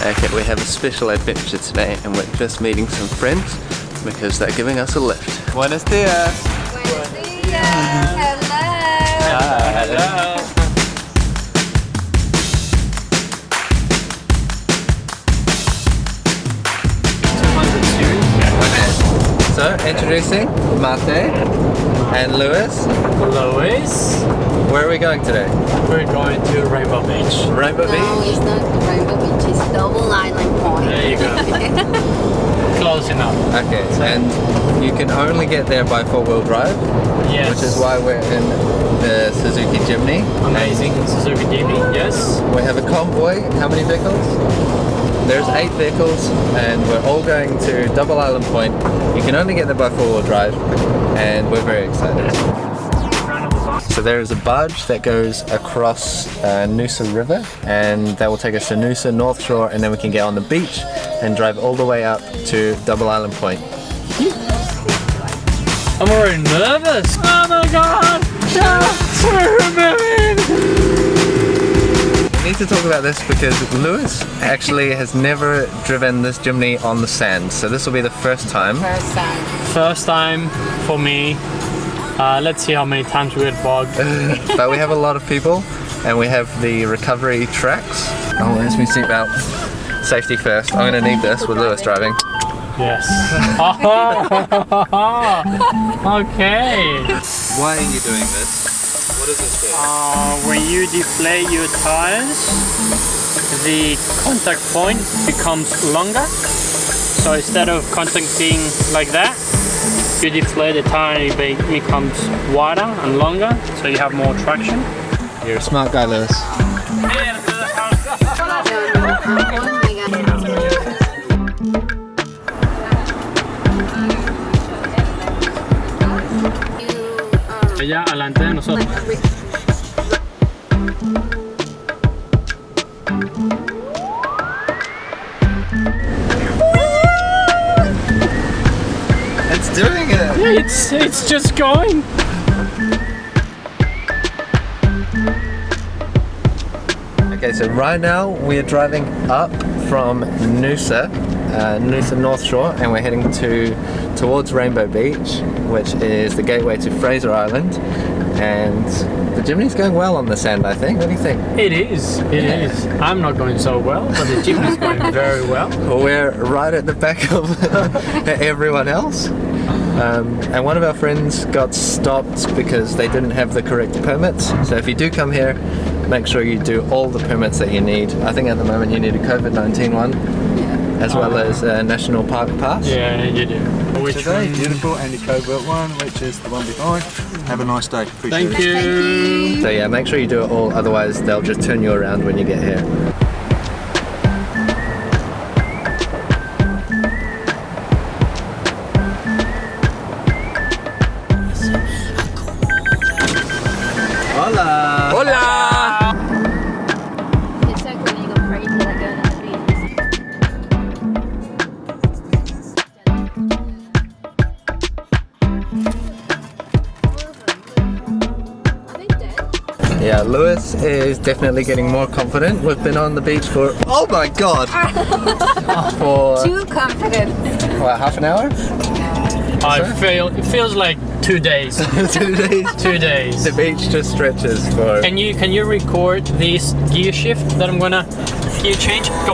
Okay, we have a special adventure today and we're just meeting some friends because they're giving us a lift. Buenos dias! Buenos dias! Hello! Hello! So, introducing Mate and Lewis. Lewis. Where are we going today? We're going to Rainbow Beach. Rainbow Beach? No, it's not Rainbow Beach, it's Double Island Point. There you go. Close enough. Okay, and you can only get there by four-wheel drive. Yes. Which is why we're in the Suzuki Jimny. Amazing Suzuki Jimny, yes. We have a convoy. How many vehicles? There's 8 vehicles and we're all going to Double Island Point. You can only get there by four-wheel drive and we're very excited. So there is a barge that goes across Noosa River and that will take us to Noosa, North Shore, and then we can get on the beach and drive all the way up to Double Island Point. I'm already nervous. Oh my god! We need to talk about this because Lewis actually has never driven this Jimny on the sand, so this will be the first time. First time for me. Let's see how many times we get bogged. But we have a lot of people and we have the recovery tracks. Oh, where's my seatbelt? Safety first. I'm going to need this with Lewis driving. Yes. Okay. Why are you doing this? What does this do? When you deflate your tires, the contact point becomes longer. So instead of contacting like that, you deflate the tire and it becomes wider and longer, so you have more traction. You're a smart guy, Lewis. Ella alante de nosotros. It's doing it! It's just going. Okay, so right now we are driving up from Noosa, Noosa North Shore, and we're heading towards Rainbow Beach, which is the gateway to Fraser Island. And the Jimny's going well on the sand, I think. What do you think? It is. It is. I'm not going so well, but the Jimny's going very well. We're right at the back of everyone else. And one of our friends got stopped because they didn't have the correct permits. So if you do come here, make sure you do all the permits that you need. I think at the moment you need a COVID-19 one, as well as a National Park Pass. Yeah, you do. Today, beautiful, and the covert one, which is the one behind. Have a nice day. Appreciate Thank you. So yeah, make sure you do it all, otherwise they'll just turn you around when you get here. Hola! Hola! It's so cool you got crazy like going on the beach. Are they dead? Yeah, Lewis is definitely getting more confident. We've been on the beach for, oh my god! For, Too confident. what, half an hour? It feels like 2 days. 2 days? 2 days. The beach just stretches for... Can you record this gear shift that I'm gonna gear change? Go.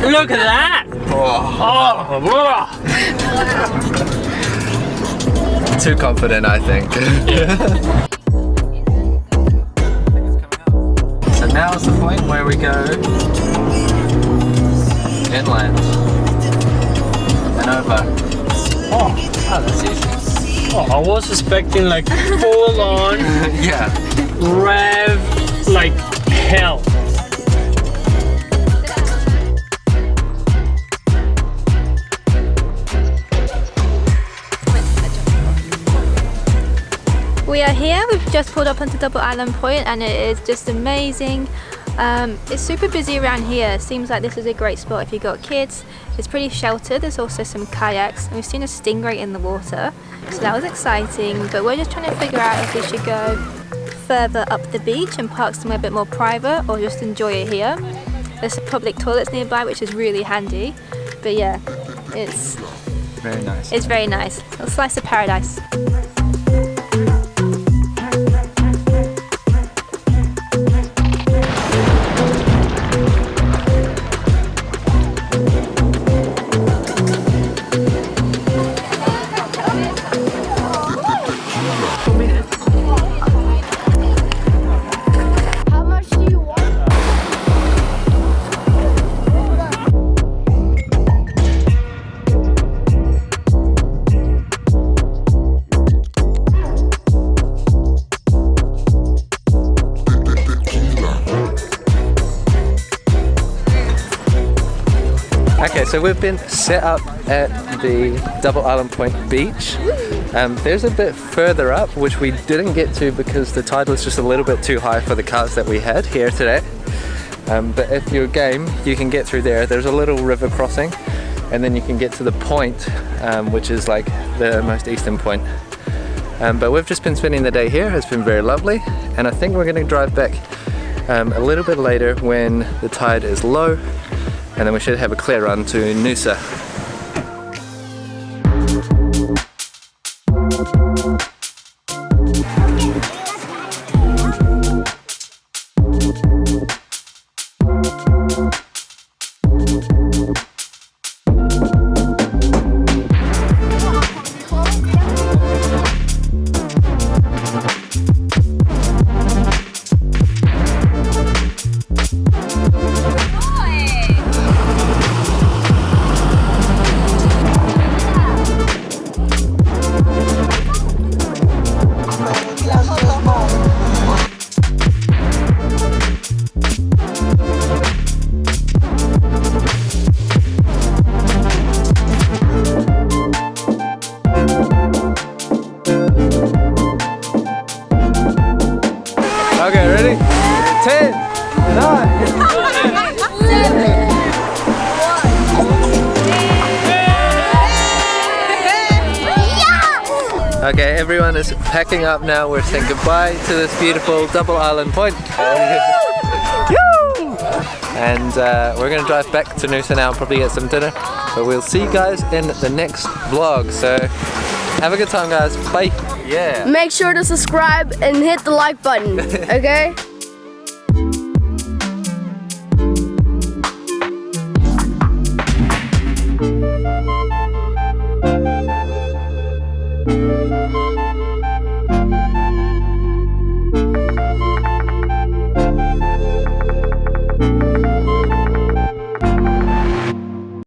Look at that! Oh, Too confident, I think. So now is the point where we go inland and over. Oh, that's easy. Oh, I was expecting like full on Yeah. rev like hell. We are here, we've just pulled up onto Double Island Point and it is just amazing. It's super busy around here. Seems like this is a great spot if you've got kids. It's pretty sheltered. There's also some kayaks and we've seen a stingray in the water, so that was exciting. But we're just trying to figure out if we should go further up the beach and park somewhere a bit more private or just enjoy it here. There's some public toilets nearby, which is really handy. But yeah, it's Very nice. It's very nice. A slice of paradise. How much do you want? Okay, so we've been set up at the Double Island Point beach. There's a bit further up, which we didn't get to because the tide was just a little bit too high for the cars that we had here today. But if you're game, you can get through there. There's a little river crossing, and then you can get to the point, which is like the most eastern point. But we've just been spending the day here. It's been very lovely, and I think we're going to drive back a little bit later when the tide is low, and then we should have a clear run to Noosa. Okay, ready? 10, 9. Okay, everyone is packing up now. We're saying goodbye to this beautiful Double Island Point. And we're gonna drive back to Noosa now and probably get some dinner. But we'll see you guys in the next vlog. So have a good time, guys. Bye. Yeah. Make sure to subscribe and hit the like button, okay?